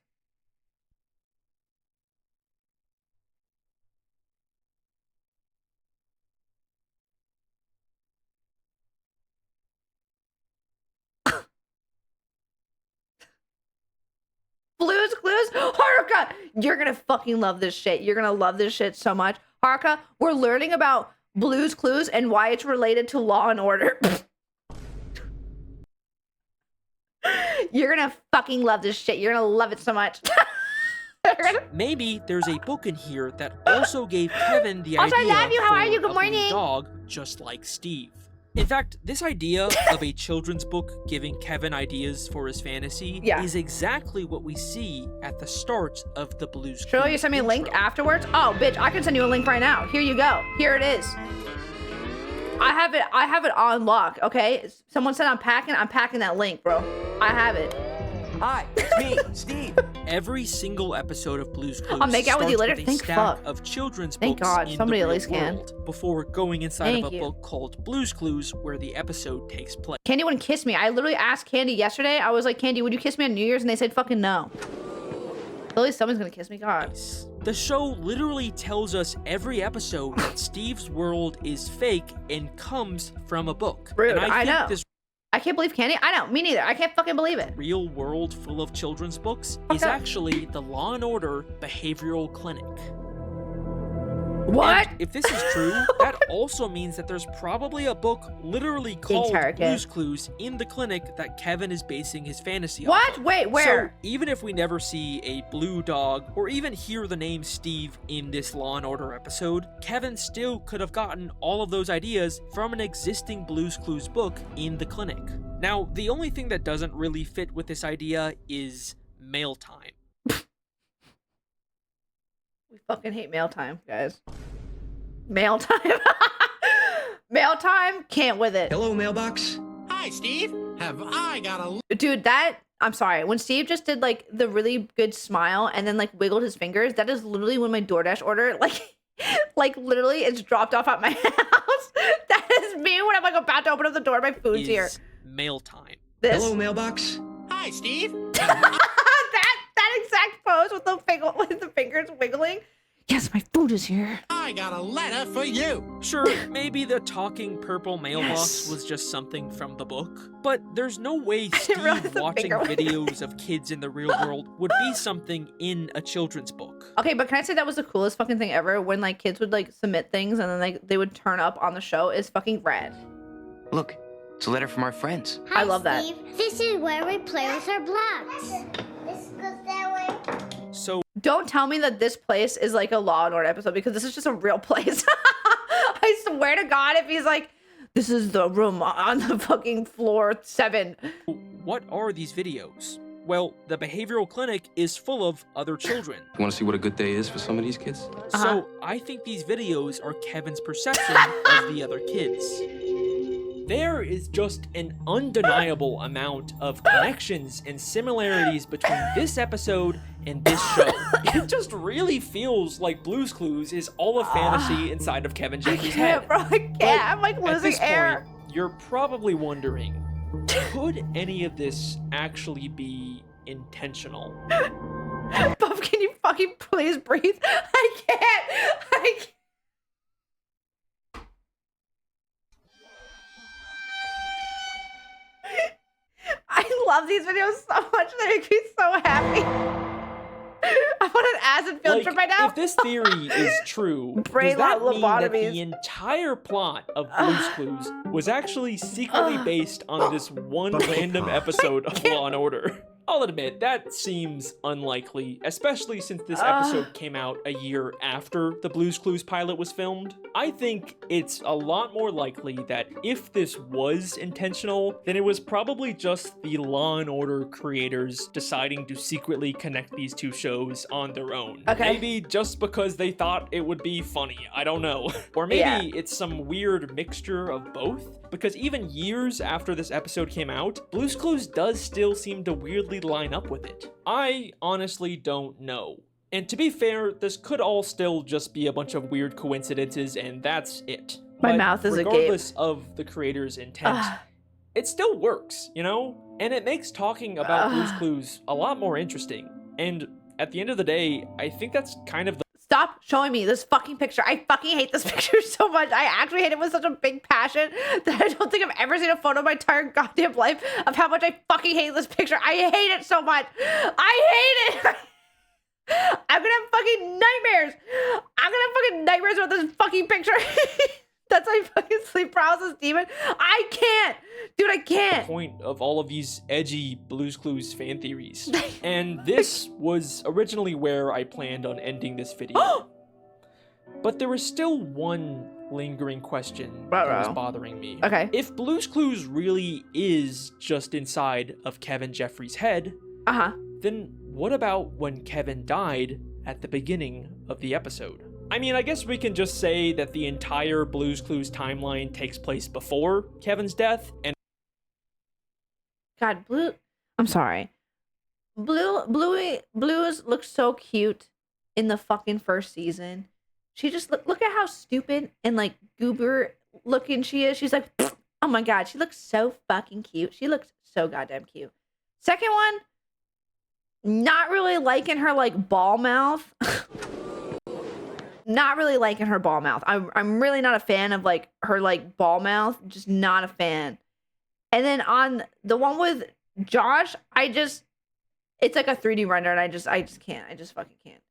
S2: Blue's Clues? Haruka! You're gonna fucking love this shit. You're gonna love this shit so much. Haruka, we're learning about Blue's Clues and why it's related to Law and Order. You're gonna fucking love this shit. You're gonna love it so much.
S5: Maybe there's a book in here that also gave Kevin the
S2: also,
S5: idea
S2: I love you. How are you?
S5: for
S2: Good
S5: a blue
S2: morning.
S5: dog, just like Steve. In fact, this idea of a children's book giving Kevin ideas for his fantasy is exactly what we see at the start of the Blue's Clues.
S2: Shylily, you send me a link afterwards? Oh, bitch, I can send you a link right now. Here you go. Here it is. I have it on lock, okay? Someone said I'm packing that link, bro. I have it.
S13: Hi, it's me, Steve.
S5: Every single episode of Blue's Clues
S2: I'll make out with you
S5: starts
S2: later.
S5: a
S2: Thank
S5: stack
S2: fuck.
S5: of children's
S2: Thank
S5: books
S2: God,
S5: in
S2: somebody
S5: the
S2: at
S5: real
S2: least can.
S5: world before going inside
S2: Thank
S5: of a
S2: you.
S5: book called Blue's Clues, where the episode takes place.
S2: Candy wouldn't kiss me. I literally asked Candy yesterday. I was like, Candy, would you kiss me on New Year's? And they said fucking no. At least someone's gonna kiss me. God.
S5: The show literally tells us every episode that Steve's world is fake and comes from a book.
S2: Rude,
S5: And
S2: I
S5: think
S2: know.
S5: this
S2: I can't believe Candy. I know. Me neither. I can't fucking believe it.
S5: real world full of children's books is
S2: Okay.
S5: actually the Law & Order Behavioral Clinic.
S2: What?
S5: And if this is true, that also means that there's probably a book literally called
S2: Target.
S5: Blue's Clues in the clinic that Kevin is basing his fantasy
S2: What?
S5: on.
S2: Wait, where?
S5: So even if we never see a blue dog or even hear the name Steve in this Law & Order episode, Kevin still could have gotten all of those ideas from an existing Blue's Clues book in the clinic. Now, the only thing that doesn't really fit with this idea is mail time.
S2: We fucking hate mail time, guys. Mail time. Mail time, can't with it.
S14: Hello, mailbox.
S13: Hi, Steve. Have I got a...
S2: Dude, that, I'm sorry. When Steve just did like the really good smile and then like wiggled his fingers, that is literally when my DoorDash order, like literally it's dropped off at my house. That is me when I'm like about to open up the door, my food's
S5: Is
S2: here.
S5: mail time.
S2: This.
S14: Hello, mailbox.
S13: Hi, Steve.
S2: that exact pose with the fingers wiggling. Yes, my food is here.
S13: I got a letter for you.
S5: Sure, maybe the talking purple mailbox was just something from the book, but there's no way Steve watching videos of kids in the real world would be something in a children's book.
S2: Okay, but can I say that was the coolest fucking thing ever when like kids would like submit things and then like they would turn up on the show is fucking rad.
S12: Look, it's a letter from our friends.
S17: Hi,
S2: I love that.
S17: Steve. This is where we play with our blocks. This goes that way.
S5: So
S2: don't tell me that this place is like a Law and Order episode because this is just a real place. I swear to God, if he's like, this is the room on the fucking floor 7.
S5: what are these videos? Well, the behavioral clinic is full of other children.
S8: You want to see what a good day is for some of these kids?
S5: So I think these videos are Kevin's perception of the other kids. There is just an undeniable amount of connections and similarities between this episode and this show. It just really feels like Blue's Clues is all a fantasy inside of Kevin Jeffrey's head.
S2: Bro, I can't. I'm like
S5: At
S2: losing
S5: this
S2: air.
S5: point, you're probably wondering, could any of this actually be intentional?
S2: Buff, can you fucking please breathe? I can't. I love these videos so much. They make me so happy. I'm on an acid field trip right now.
S5: If this theory is true,
S2: Brain
S5: does that mean that
S2: lobotomies.
S5: the entire plot of Blue's Clues was actually secretly based on this one random episode of Law & Order? I'll admit, that seems unlikely, especially since this episode came out a year after the Blue's Clues pilot was filmed. I think it's a lot more likely that if this was intentional, then it was probably just the Law & Order creators deciding to secretly connect these two shows on their own.
S2: Okay.
S5: Maybe just because they thought it would be funny, I don't know. Or maybe it's some weird mixture of both. Because even years after this episode came out, Blue's Clues does still seem to weirdly line up with it. I honestly don't know. And to be fair, this could all still just be a bunch of weird coincidences and that's it.
S2: My
S5: But
S2: mouth is agape.
S5: regardless of the creator's intent, it still works, you know? And it makes talking about Blue's Clues a lot more interesting. And at the end of the day, I think that's kind of the
S2: Stop showing me this fucking picture. I fucking hate this picture so much. I actually hate it with such a big passion that I don't think I've ever seen a photo in my entire goddamn life of how much I fucking hate this picture. I hate it so much. I hate it. I'm gonna have fucking nightmares. I'm gonna have fucking nightmares about this fucking picture. That's my fucking sleep paralysis demon. I can't. Dude, I can't.
S5: point of all of these edgy Blue's Clues fan theories. And this was originally where I planned on ending this video. But there was still one lingering question that was bothering me.
S2: Okay.
S5: If Blue's Clues really is just inside of Kevin Jeffrey's head, then what about when Kevin died at the beginning of the episode? I mean, I guess we can just say that the entire Blue's Clues timeline takes place before Kevin's death, and
S2: God, I'm sorry. Blues looks so cute in the fucking first season. She just look at how stupid and like goober looking she is. She's like, oh my god, she looks so fucking cute. She looks so goddamn cute. Second one, not really liking her like ball mouth. Not really liking her ball mouth. I'm really not a fan of like her like ball mouth. Just not a fan. And then on the one with Josh, it's like a 3D render and I just can't. I just fucking can't.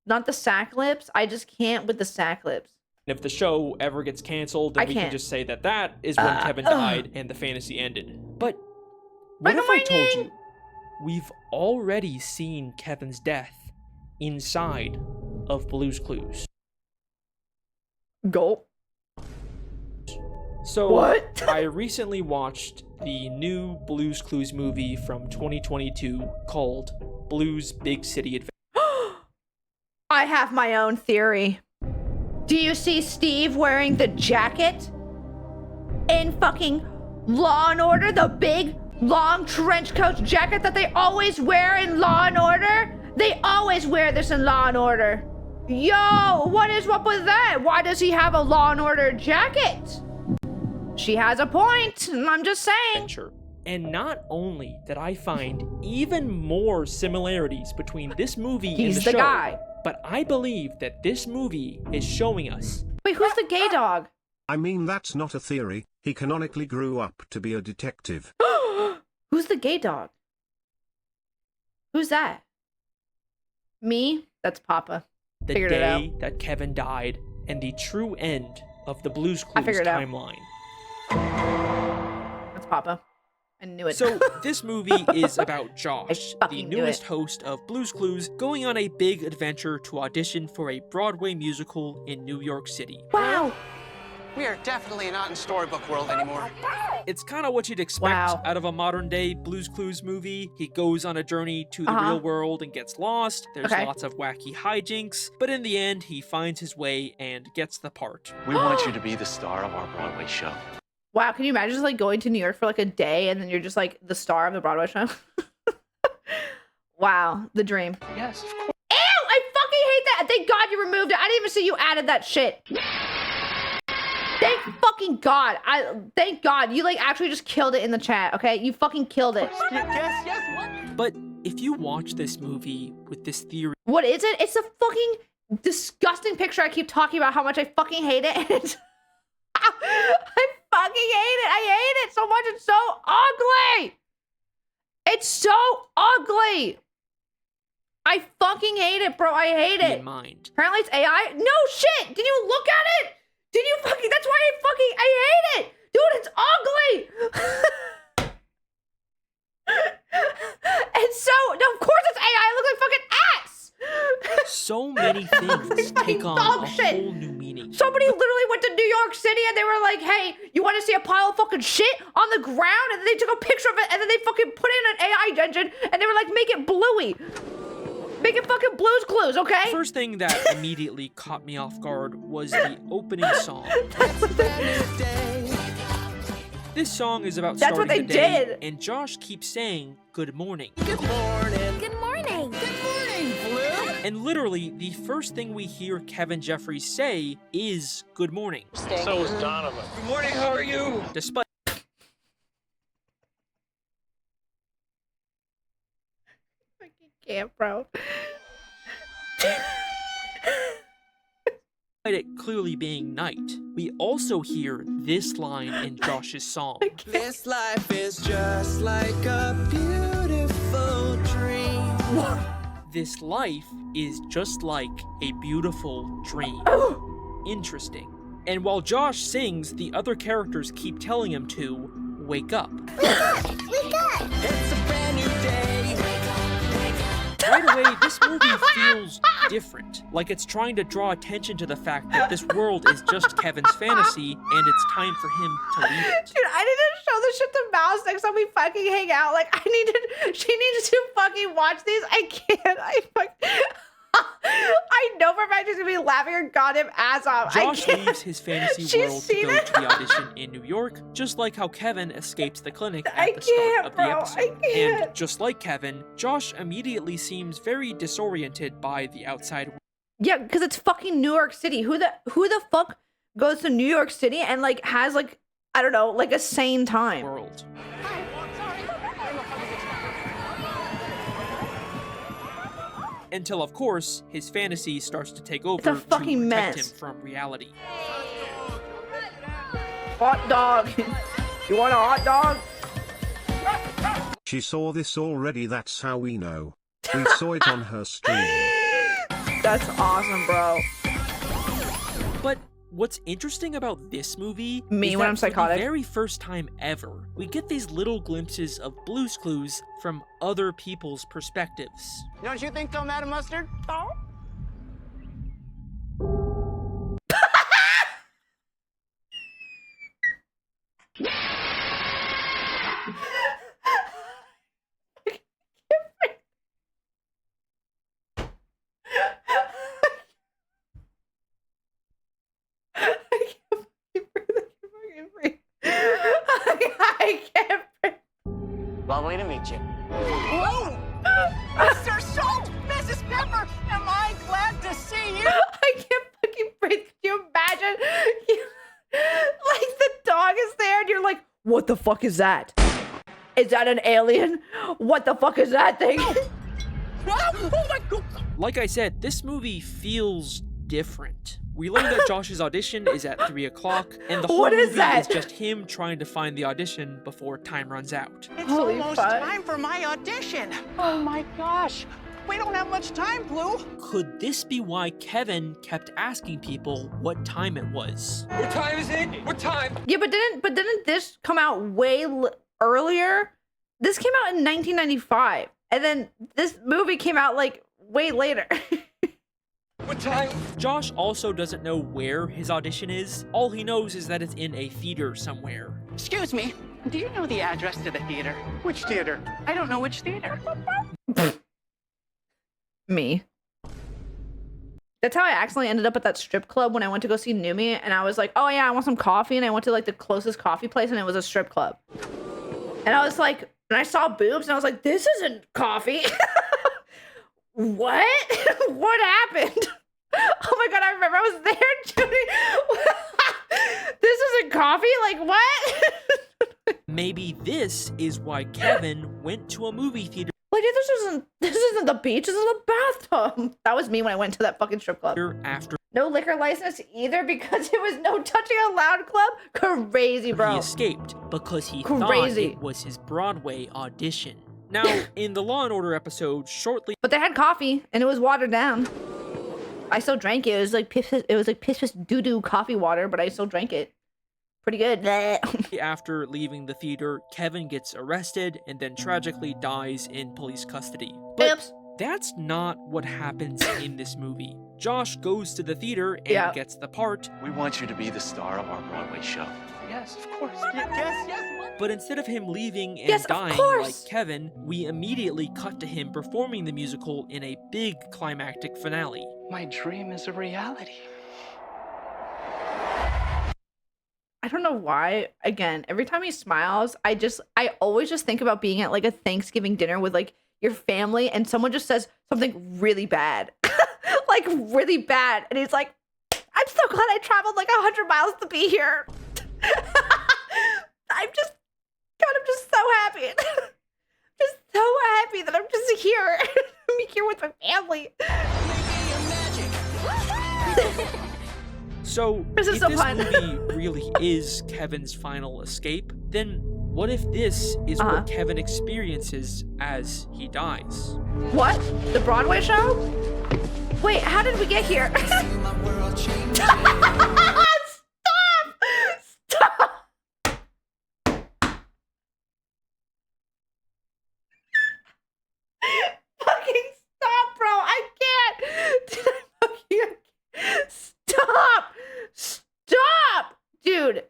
S2: Not the sack lips. I just can't with the sack lips.
S5: And if the show ever gets canceled, then we can just say that is when Kevin died and the fantasy ended. But what if I told you we've already seen Kevin's death inside of Blue's Clues?
S2: Gulp.
S5: So
S2: what?
S5: I recently watched the new Blue's Clues movie from 2022 called Blue's Big City Adventure.
S2: I have my own theory. Do you see Steve wearing the jacket in fucking Law and Order? The big, long trench coat jacket that they always wear in Law and Order? They always wear this in Law and Order. Yo, what is up with that? Why does he have a Law and Order jacket? She has a point, I'm just saying.
S5: And not only did I find even more similarities between this movie and the show,
S2: guy.
S5: But I believe that this movie is showing us.
S2: Wait, who's the gay dog?
S3: I mean, that's not a theory. He canonically grew up to be a detective.
S2: Who's the gay dog? Who's that? Me? That's Papa.
S5: The
S2: Figured it out.
S5: day that Kevin died and the true end of the Blue's Clues timeline.
S2: That's Papa. I knew it.
S5: So this movie is about Josh, the newest host of Blue's Clues, going on a big adventure to audition for a Broadway musical in New York City.
S2: Wow.
S14: We are definitely not in storybook world anymore.
S5: It's kind of what you'd expect out of a modern day Blue's Clues movie. He goes on a journey to the real world and gets lost. There's lots of wacky hijinks, but in the end, he finds his way and gets the part.
S18: We want you to be the star of our Broadway show.
S2: Wow, can you imagine just like going to New York for like a day and then you're just like the star of the Broadway show? Wow, the dream.
S14: Yes, of course.
S2: Ew, I fucking hate that. Thank God you removed it. I didn't even see you added that shit. Thank fucking God. Thank God. You like actually just killed it in the chat, okay? You fucking killed it.
S14: Yes, what?
S5: But if you watch this movie with this theory...
S2: What is it? It's a fucking disgusting picture. I keep talking about how much I fucking hate it. I fucking hate it. I hate it so much. It's so ugly. It's so ugly. I fucking hate it, bro. I hate it.
S5: In mind.
S2: Apparently it's AI. No shit. Did you look at it? Did you fucking... That's why I hate it. Dude, it's ugly. And so... No, of course it's AI. I look like fucking ass.
S5: So many things take on a whole new meaning.
S2: Somebody literally went to New York City and they were like, hey, you want to see a pile of fucking shit on the ground? And then they took a picture of it and then they fucking put in an AI engine and they were like, make it bluey. Make it fucking Blue's Clues, okay?
S5: The first thing that immediately caught me off guard was the opening song. This song is about starting the day, and Josh keeps saying, good morning.
S14: Good morning.
S4: Good morning.
S14: Good morning, Blue.
S5: And literally, the first thing we hear Kevin Jeffries say is good morning.
S6: So is Donovan. Good morning, how are you?
S5: Despite
S2: can't, bro.
S5: it clearly being night, we also hear this line in Josh's song.
S14: This life is just like a beautiful dream.
S5: This life is just like a beautiful dream. Interesting. And while Josh sings, the other characters keep telling him to wake up.
S17: Wake up! Wake up!
S14: It's a brand new day.
S5: Right away, this movie feels different. Like it's trying to draw attention to the fact that this world is just Kevin's fantasy and it's time for him to leave it.
S2: Dude, I need to show this shit to Mouse next time we fucking hang out. Like, she needs to fucking watch these. I can't. I know for a fact she's gonna be laughing her goddamn ass off.
S5: Josh leaves his fantasy
S2: She's
S5: world to
S2: seen
S5: go
S2: it.
S5: to the audition in New York, just like how Kevin escapes the clinic at
S2: I
S5: the start
S2: can't,
S5: of the
S2: bro.
S5: episode.
S2: I can't.
S5: And just like Kevin, Josh immediately seems very disoriented by the outside
S2: Yeah, because it's fucking New York City. Who the fuck goes to New York City and like has like, I don't know, like a sane time?
S5: world. Until, of course, his fantasy starts to take over
S2: a fucking
S5: to protect
S2: mess.
S5: him from reality.
S2: Hot dog. You want a hot dog?
S3: She saw this already, that's how we know. We saw it on her stream.
S2: That's awesome, bro.
S5: But what's interesting about this movie
S2: Me
S5: is
S2: when
S5: that
S2: I'm
S5: for the
S2: psychotic.
S5: very first time ever, we get these little glimpses of Blue's Clues from other people's perspectives.
S13: Don't you think so, Madam Mustard? Oh.
S2: I can't breathe.
S13: Lovely to meet you. Whoa! Mr. Salt! Mrs. Pepper! Am I glad to see you?
S2: I can't fucking breathe. Can you imagine? Like the dog is there and you're like, what the fuck is that? Is that an alien? What the fuck is that thing?
S13: Oh my God!
S5: Like I said, this movie feels different. We learn that Josh's audition is at 3 o'clock, and the whole
S2: What is
S5: movie
S2: that?
S5: is just him trying to find the audition before time runs out.
S13: It's
S2: Holy
S13: almost
S2: fuck.
S13: time for my audition. Oh my gosh. We don't have much time, Blue.
S5: Could this be why Kevin kept asking people what time it was?
S6: What time is it? What time?
S2: Yeah, but didn't this come out way earlier? This came out in 1995, and then this movie came out like way later.
S6: What time?
S5: Josh also doesn't know where his audition is. All he knows is that it's in a theater somewhere.
S13: Excuse me. Do you know the address to the theater? Which theater? I don't know which theater.
S2: Me. That's how I accidentally ended up at that strip club when I went to go see Numi, and I was like, oh yeah, I want some coffee, and I went to like the closest coffee place, and it was a strip club. And I was like, and I saw boobs, and I was like, this isn't coffee. What? What happened? Oh my god, I remember I was there, Judy. This isn't coffee? Like, what?
S5: Maybe this is why Kevin went to a movie theater
S2: Like, this isn't the beach, this is a bathtub. That was me when I went to that fucking strip club.
S5: after
S2: No liquor license either because it was no touching allowed club? Crazy, bro.
S5: he escaped because he
S2: Crazy.
S5: thought it was his Broadway audition. Now, in the Law & Order episode, shortly
S2: But they had coffee and it was watered down. I still drank it. It was like piss doo-doo coffee water, but I still drank it. Pretty good.
S5: after leaving the theater, Kevin gets arrested and then tragically dies in police custody. But
S2: Oops.
S5: that's not what happens in this movie. Josh goes to the theater and
S2: Yeah.
S5: gets the part,
S18: We want you to be the star of our Broadway show.
S13: Yes, of course. Yes.
S5: but instead of him leaving and
S2: Yes, of
S5: dying
S2: course.
S5: like Kevin, we immediately cut to him performing the musical in a big climactic finale.
S13: My dream is a reality.
S2: I don't know why. Again, every time he smiles, I always just think about being at like a Thanksgiving dinner with like your family and someone just says something really bad. Like really bad. And he's like, I'm so glad I traveled like 100 miles to be here. I'm just so happy. Just so happy that I'm just here. I'm here with my family.
S5: So,
S2: This is
S5: if
S2: so
S5: this
S2: fun.
S5: movie really is Kevin's final escape, then what if this is
S2: Uh-huh.
S5: what Kevin experiences as he dies?
S2: What? The Broadway show? Wait, how did we get here? Stop! Fucking stop, bro! I can't! Stop! Stop! Dude!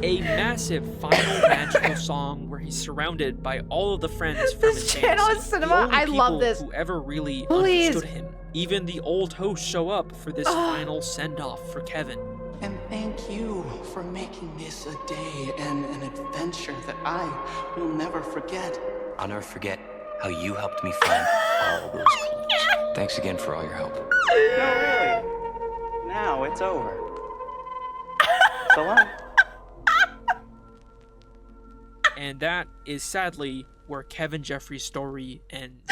S5: a massive final magical song where he's surrounded by all of the friends from his
S2: channel is
S5: fantasy.
S2: cinema. I love this.
S5: Who ever really
S2: Please.
S5: understood him. Even the old hosts show up for this final send-off for Kevin.
S14: And thank you for making this a day and an adventure that I will never forget.
S12: I'll never forget how you helped me find all those clues. Thanks again for all your help.
S13: No, really. Now it's over. So long.
S5: And that is sadly where Kevin Jeffrey's story ends.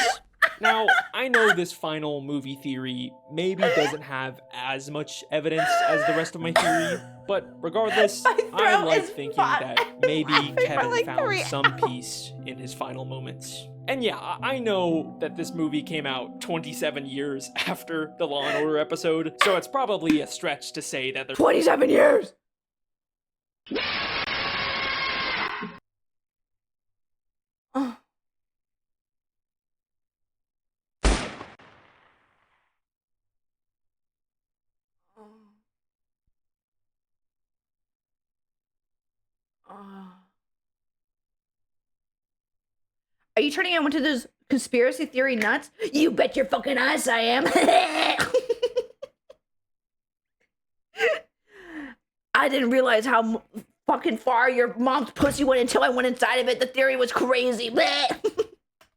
S5: Now, I know this final movie theory maybe doesn't have as much evidence as the rest of my theory, but regardless, I like thinking that maybe Kevin found some peace in his final moments. And yeah, I know that this movie came out 27 years after the Law & Order episode, so it's probably a stretch to say that there's
S2: 27 years! Are you turning into those conspiracy theory nuts? You bet your fucking ass I am. I didn't realize how fucking far your mom's pussy went until I went inside of it. The theory was crazy.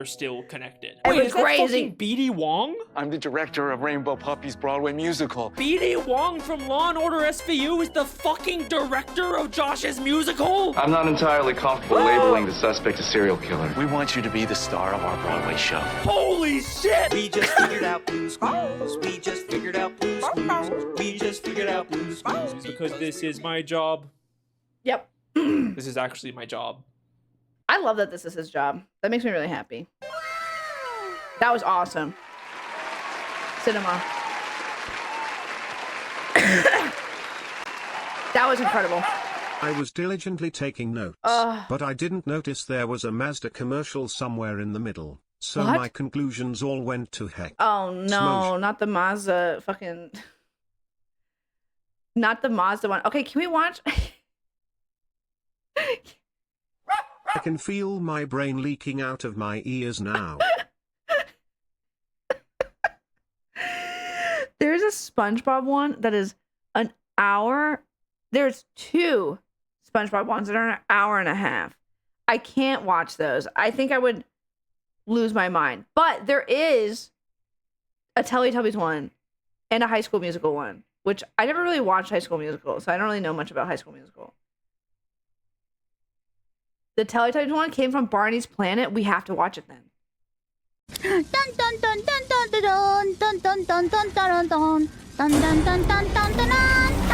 S5: are still connected.
S2: It was
S5: is that
S2: crazy.
S5: fucking B.D. Wong?
S18: I'm the director of Rainbow Puppy's Broadway musical.
S5: B.D. Wong from Law & Order SVU is the fucking director of Josh's musical?
S8: I'm not entirely comfortable labeling the suspect a serial killer.
S18: We want you to be the star of our Broadway show.
S5: Holy shit!
S14: We just figured out Blue's Clues. We just figured out Blue's Clues. We just figured out Blue's Clues.
S5: Because this is my job.
S2: Yep.
S5: This is actually my job.
S2: I love that this is his job. That makes me really happy. That was awesome. Cinema. That was incredible.
S3: I was diligently taking notes, but I didn't notice there was a Mazda commercial somewhere in the middle. So
S2: What?
S3: my conclusions all went to heck.
S2: Oh no, not the Mazda fucking... Not the Mazda one. Okay, can we watch...
S3: I can feel my brain leaking out of my ears now.
S2: There's a SpongeBob one that is an hour. There's two SpongeBob ones that are an hour and a half. I can't watch those. I think I would lose my mind. But there is a Teletubbies one and a High School Musical one, which I never really watched High School Musical, so I don't really know much about High School Musical. The Teletubbies one came from Barney's Planet. We have to watch it then.
S17: Dun dun dun dun dun dun dun dun dun dun dun dun dun dun dun dun dun dun dun.